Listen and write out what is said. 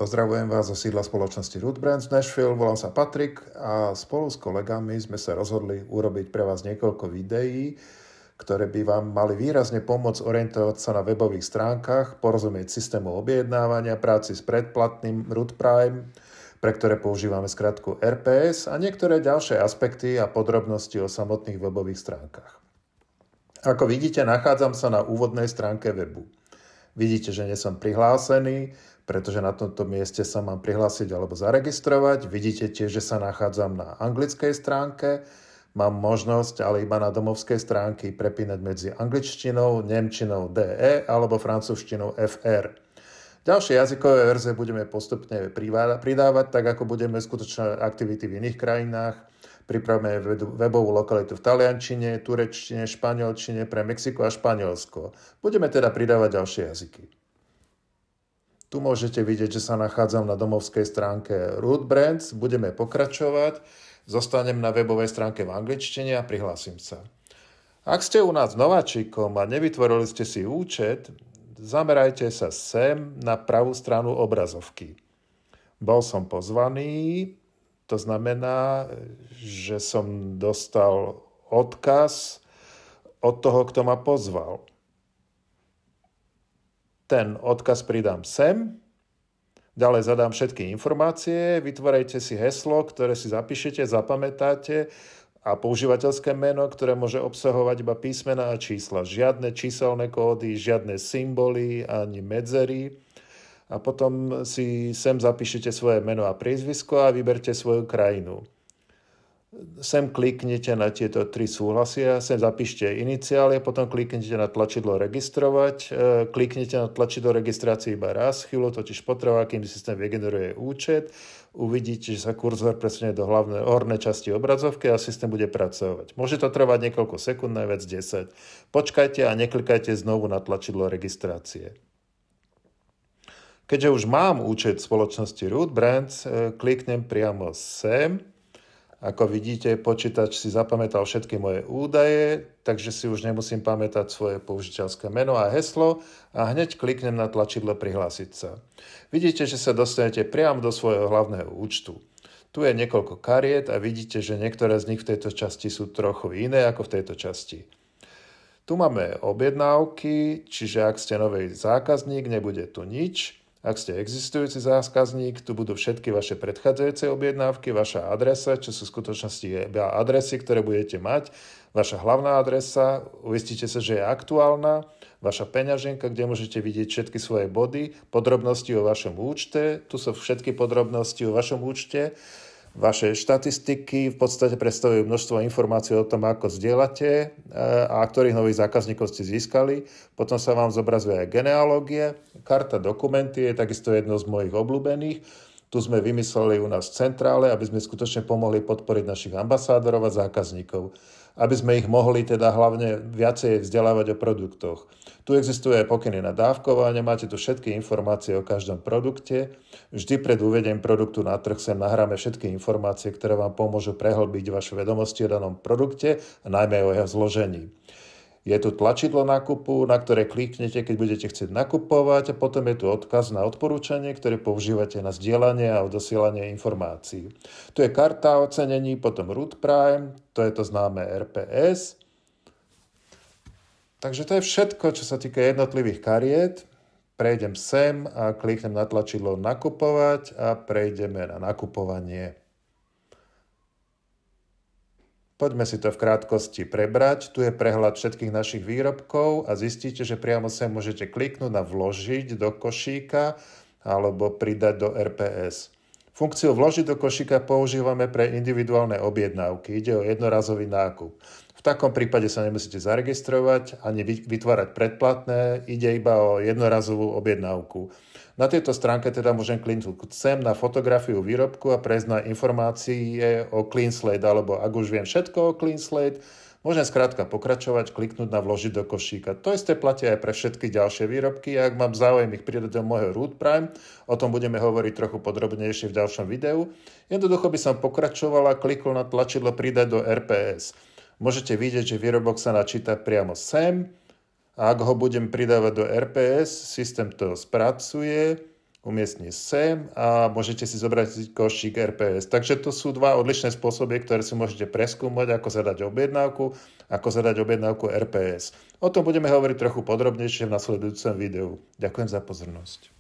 Pozdravujem vás zo sídla spoločnosti Root Brands Nashville, volám sa Patrik a spolu s kolegami sme sa rozhodli urobiť pre vás niekoľko videí, ktoré by vám mali výrazne pomôcť orientovať sa na webových stránkach, porozumieť systému objednávania, práci s predplatným Root Prime, pre ktoré používame skratku RPS a niektoré ďalšie aspekty a podrobnosti o samotných webových stránkach. Ako vidíte, nachádzam sa na úvodnej stránke webu. Vidíte, že nie som prihlásený, pretože na tomto mieste sa mám prihlásiť alebo zaregistrovať. Vidíte tiež, že sa nachádzam na anglickej stránke. Mám možnosť, ale iba na domovskej stránke, prepínať medzi angličtinou, nemčinou DE alebo francúzštinou FR. Ďalšie jazykové verzie budeme postupne pridávať, tak ako budeme skutočné aktivity v iných krajinách. Pripravíme webovú lokalitu v taliančine, turečtine, španielčine pre Mexiko a Španielsko. Budeme teda pridávať ďalšie jazyky. Tu môžete vidieť, že sa nachádzam na domovskej stránke Root Brands. Budeme pokračovať. Zostanem na webovej stránke v angličtine a prihlásim sa. Ak ste u nás nováčikom a nevytvorili ste si účet, zamerajte sa sem na pravú stranu obrazovky. Bol som pozvaný. To znamená, že som dostal odkaz od toho, kto ma pozval. Ten odkaz pridám sem, ďalej zadám všetky informácie, vytvorajte si heslo, ktoré si zapíšete, zapamätáte a používateľské meno, ktoré môže obsahovať iba písmená a čísla. Žiadne číselné kódy, žiadne symboly ani medzery. A potom si sem zapíšete svoje meno a priezvisko a vyberte svoju krajinu. Sem kliknite na tieto 3 súhlasia, sem zapíšte iniciály, potom kliknite na tlačidlo registrovať, kliknite na tlačidlo registrácie iba raz, chvíľu totiž potrvá, kým systém vygeneruje účet, uvidíte, že sa kurzor presunie do hlavnej hornej časti obrazovky a systém bude pracovať. Môže to trvať niekoľko sekúnd, najviac 10. Počkajte a neklikajte znovu na tlačidlo registrácie. Keďže už mám účet v spoločnosti Root Brands, kliknem priamo sem. Ako vidíte, počítač si zapamätal všetky moje údaje, takže si už nemusím pamätať svoje použiteľské meno a heslo a hneď kliknem na tlačidlo prihlásiť sa. Vidíte, že sa dostanete priamo do svojho hlavného účtu. Tu je niekoľko kariet a vidíte, že niektoré z nich v tejto časti sú trochu iné ako v tejto časti. Tu máme objednávky, čiže ak ste nový zákazník, nebude tu nič. Ak ste existujúci zákazník, tu budú všetky vaše predchádzajúce objednávky, vaša adresa, čo sú v skutočnosti adresy, ktoré budete mať, vaša hlavná adresa, uistite sa, že je aktuálna, vaša peňaženka, kde môžete vidieť všetky svoje body, podrobnosti o vašom účte, tu sú všetky podrobnosti o vašom účte, vaše štatistiky v podstate predstavujú množstvo informácií o tom, ako zdieľate a ktorých nových zákazníkov ste získali. Potom sa vám zobrazuje aj genealógie. Karta dokumenty je takisto jedno z mojich obľúbených. Tu sme vymysleli u nás v centrále, aby sme skutočne pomohli podporiť našich ambasádorov a zákazníkov. Aby sme ich mohli teda hlavne viacej vzdelávať o produktoch. Tu existuje aj pokyny na dávkovanie, máte tu všetky informácie o každom produkte. Vždy pred uvedením produktu na trh sem nahráme všetky informácie, ktoré vám pomôžu prehlbiť vaše vedomosti o danom produkte a najmä o jeho zložení. Je tu tlačidlo nákupu, na ktoré kliknete, keď budete chcieť nakupovať a potom je tu odkaz na odporúčanie, ktoré používate na zdieľanie a odosielanie informácií. Tu je karta ocenení, potom Root Prime, to je to známe RPS. Takže to je všetko, čo sa týka jednotlivých kariet. Prejdem sem a kliknem na tlačidlo nakupovať a prejdeme na nakupovanie. Poďme si to v krátkosti prebrať. Tu je prehľad všetkých našich výrobkov a zistíte, že priamo sem môžete kliknúť na vložiť do košíka alebo pridať do RPS. Funkciu vložiť do košíka používame pre individuálne objednávky. Ide o jednorazový nákup. V takom prípade sa nemusíte zaregistrovať ani vytvárať predplatné, ide iba o jednorazovú objednávku. Na tejto stránke teda môžem kliknúť sem na fotografiu výrobku a prejsť na informácie o Clean Slate, alebo ak už viem všetko o Clean Slate, môžem skrátka pokračovať, kliknúť na vložiť do košíka. To isté platí aj pre všetky ďalšie výrobky. Ak mám záujem ich pridať do môjho Root Prime, o tom budeme hovoriť trochu podrobnejšie v ďalšom videu. Jednoducho by som pokračoval a klikol na tlačidlo pridať do RPS. Môžete vidieť, že výrobok sa načíta priamo sem a ak ho budem pridávať do RPS, systém to spracuje umiestni sem a môžete si zobrať košík RPS. Takže to sú dva odlišné spôsoby, ktoré si môžete preskúmať, ako zadať objednávku, ako zadať objednávku RPS. O tom budeme hovoriť trochu podrobnejšie v nasledujúcom videu. Ďakujem za pozornosť.